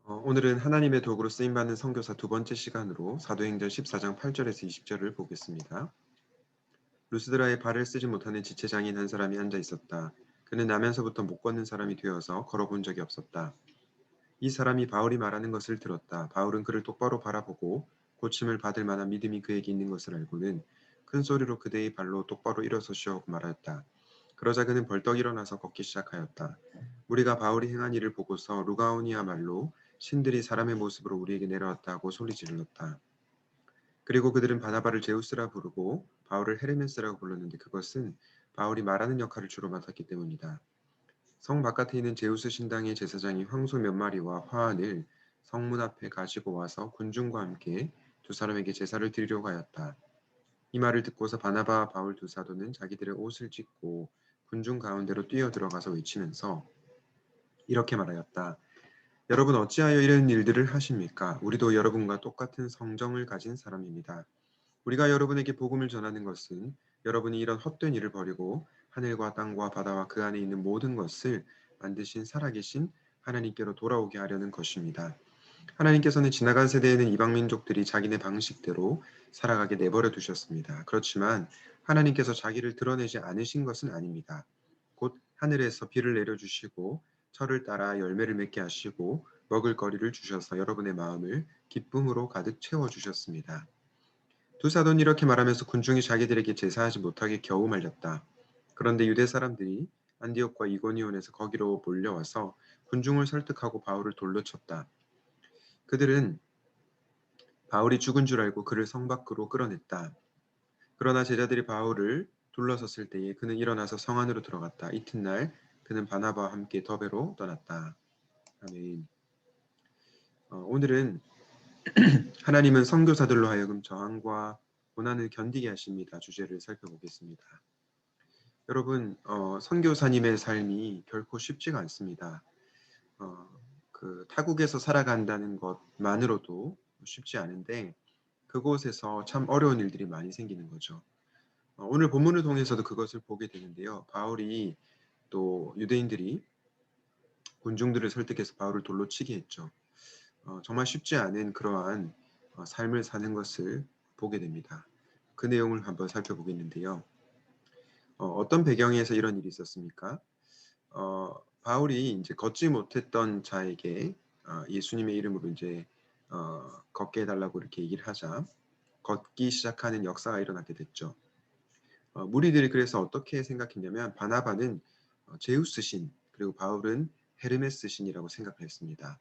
오늘은 하나님의 도구로 쓰임받는 선교사 두 번째 시간으로 사도행전 14장 8절에서 20절을 보겠습니다. 루스드라에 발을 쓰지 못하는 지체장인 한 사람이 앉아 있었다. 그는 나면서부터 못 걷는 사람이 되어서 걸어본 적이 없었다. 이 사람이 바울이 말하는 것을 들었다. 바울은 그를 똑바로 바라보고 고침을 받을 만한 믿음이 그에게 있는 것을 알고는 큰 소리로 그대의 발로 똑바로 일어서시오 하고 말하였다. 그러자 그는 벌떡 일어나서 걷기 시작하였다. 우리가 바울이 행한 일을 보고서 루가오니아 말로 신들이 사람의 모습으로 우리에게 내려왔다고 소리 질렀다. 그리고 그들은 바나바를 제우스라 부르고 바울을 헤르메스라고 불렀는데 그것은 바울이 말하는 역할을 주로 맡았기 때문이다. 성 바깥에 있는 제우스 신당의 제사장이 황소 몇 마리와 화환을 성문 앞에 가지고 와서 군중과 함께 두 사람에게 제사를 드리려고 하였다. 이 말을 듣고서 바나바와 바울 두 사도는 자기들의 옷을 찢고 군중 가운데로 뛰어 들어가서 외치면서 이렇게 말하였다. 여러분 어찌하여 이런 일들을 하십니까? 우리도 여러분과 똑같은 성정을 가진 사람입니다. 우리가 여러분에게 복음을 전하는 것은 여러분이 이런 헛된 일을 버리고 하늘과 땅과 바다와 그 안에 있는 모든 것을 만드신 살아계신 하나님께로 돌아오게 하려는 것입니다. 하나님께서는 지나간 세대에는 이방 민족들이 자기네 방식대로 살아가게 내버려 두셨습니다. 그렇지만 하나님께서 자기를 드러내지 않으신 것은 아닙니다. 곧 하늘에서 비를 내려주시고 철을 따라 열매를 맺게 하시고 먹을 거리를 주셔서 여러분의 마음을 기쁨으로 가득 채워주셨습니다. 두 사도는 이렇게 말하면서 군중이 자기들에게 제사하지 못하게 겨우 말렸다. 그런데 유대 사람들이 안디옥과 이고니온에서 거기로 몰려와서 군중을 설득하고 바울을 돌로 쳤다. 그들은 바울이 죽은 줄 알고 그를 성 밖으로 끌어냈다. 그러나 제자들이 바울을 둘러섰을 때에 그는 일어나서 성 안으로 들어갔다. 이튿날 그는 바나바와 함께 더베로 떠났다. 아멘. 오늘은 하나님은 선교사들로 하여금 저항과 고난을 견디게 하십니다. 주제를 살펴보겠습니다. 여러분, 선교사님의 삶이 결코 쉽지가 않습니다. 어, 그 타국에서 살아간다는 것만으로도 쉽지 않은데 그곳에서 참 어려운 일들이 많이 생기는 거죠. 오늘 본문을 통해서도 그것을 보게 되는데요. 바울이 또 유대인들이 군중들을 설득해서 바울을 돌로 치게 했죠. 정말 쉽지 않은 그러한 삶을 사는 것을 보게 됩니다. 그 내용을 한번 살펴보겠는데요. 어떤 배경에서 이런 일이 있었습니까? 바울이 이제 걷지 못했던 자에게 예수님의 이름으로 이제 걷게 해달라고 이렇게 얘기를 하자 걷기 시작하는 역사가 일어나게 됐죠. 무리들이 그래서 어떻게 생각했냐면 바나바는 제우스 신 그리고 바울은 헤르메스 신이라고 생각했습니다.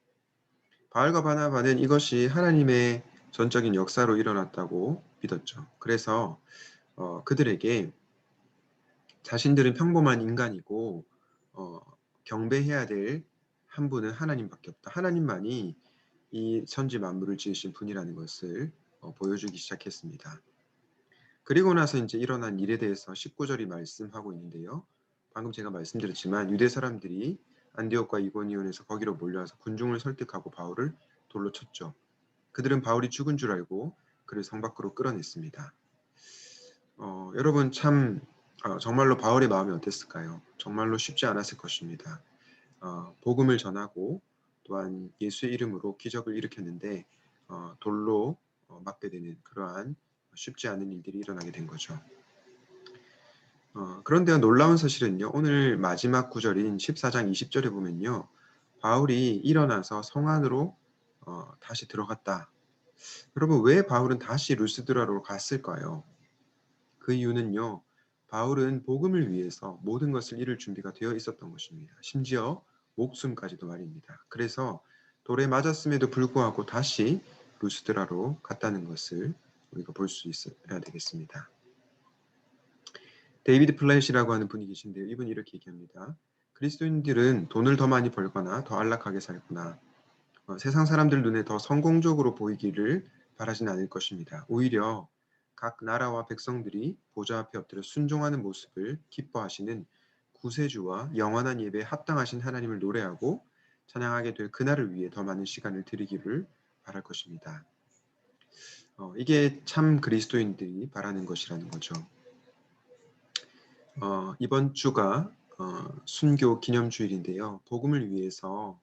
바울과 바나바는 이것이 하나님의 전적인 역사로 일어났다고 믿었죠. 그래서 그들에게 자신들은 평범한 인간이고 어, 경배해야 될 한 분은 하나님밖에 없다. 하나님만이 이 천지 만물을 지으신 분이라는 것을 보여주기 시작했습니다. 그리고 나서 이제 일어난 일에 대해서 19절이 말씀하고 있는데요. 방금 제가 말씀드렸지만 유대 사람들이 안디옥과 이고니온에서 거기로 몰려와서 군중을 설득하고 바울을 돌로 쳤죠. 그들은 바울이 죽은 줄 알고 그를 성 밖으로 끌어냈습니다. 여러분 참 정말로 바울의 마음이 어땠을까요? 정말로 쉽지 않았을 것입니다. 복음을 전하고 또한 예수의 이름으로 기적을 일으켰는데 돌로 맞게 되는 그러한 쉽지 않은 일들이 일어나게 된 거죠. 그런데 놀라운 사실은요. 오늘 마지막 구절인 14장 20절에 보면요. 바울이 일어나서 성 안으로 다시 들어갔다. 여러분 왜 바울은 다시 루스드라로 갔을까요? 그 이유는요. 바울은 복음을 위해서 모든 것을 잃을 준비가 되어 있었던 것입니다. 심지어 목숨까지도 말입니다. 그래서 돌에 맞았음에도 불구하고 다시 루스드라로 갔다는 것을 우리가 볼 수 있어야 되겠습니다. 데이비드 플랫이라고 하는 분이 계신데요. 이분이 이렇게 얘기합니다. 그리스도인들은 돈을 더 많이 벌거나 더 안락하게 살거나 세상 사람들 눈에 더 성공적으로 보이기를 바라진 않을 것입니다. 오히려 각 나라와 백성들이 보좌 앞에 엎드려 순종하는 모습을 기뻐하시는 구세주와 영원한 예배에 합당하신 하나님을 노래하고 찬양하게 될 그날을 위해 더 많은 시간을 드리기를 바랄 것입니다. 이게 참 그리스도인들이 바라는 것이라는 거죠. 이번 주가 순교 기념주일인데요. 복음을 위해서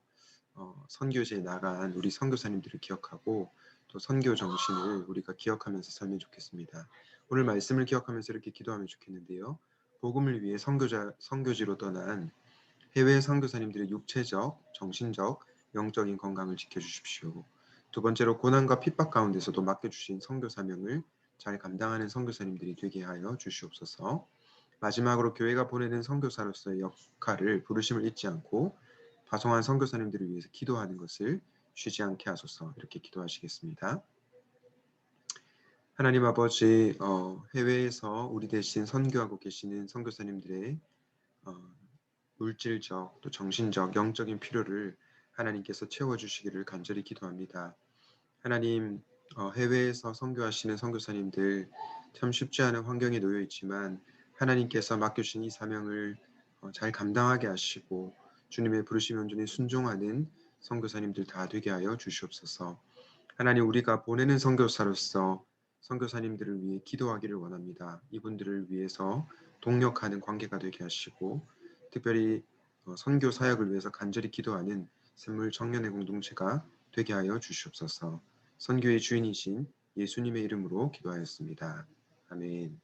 선교지에 나간 우리 선교사님들을 기억하고 또 선교 정신을 우리가 기억하면서 살면 좋겠습니다. 오늘 말씀을 기억하면서 이렇게 기도하면 좋겠는데요. 복음을 위해 선교지로 떠난 해외 선교사님들의 육체적, 정신적, 영적인 건강을 지켜주십시오. 두 번째로 고난과 핍박 가운데서도 맡겨주신 선교 사명을 잘 감당하는 선교사님들이 되게 하여 주시옵소서. 마지막으로 교회가 보내는 선교사로서의 역할을 부르심을 잊지 않고 파송한 선교사님들을 위해서 기도하는 것을 쉬지 않게 하소서. 이렇게 기도하시겠습니다. 하나님 아버지, 해외에서 우리 대신 선교하고 계시는 선교사님들의 어, 물질적 또 정신적 영적인 필요를 하나님께서 채워주시기를 간절히 기도합니다. 하나님, 해외에서 선교하시는 선교사님들 참 쉽지 않은 환경에 놓여 있지만 하나님께서 맡겨주신 이 사명을 잘 감당하게 하시고 주님의 부르심 온전히 순종하는 선교사님들 다 되게 하여 주시옵소서. 하나님, 우리가 보내는 선교사로서 선교사님들을 위해 기도하기를 원합니다. 이분들을 위해서 동력하는 관계가 되게 하시고 특별히 선교 사역을 위해서 간절히 기도하는 샘물 청년의 공동체가 되게 하여 주시옵소서. 선교의 주인이신 예수님의 이름으로 기도하였습니다. 아멘.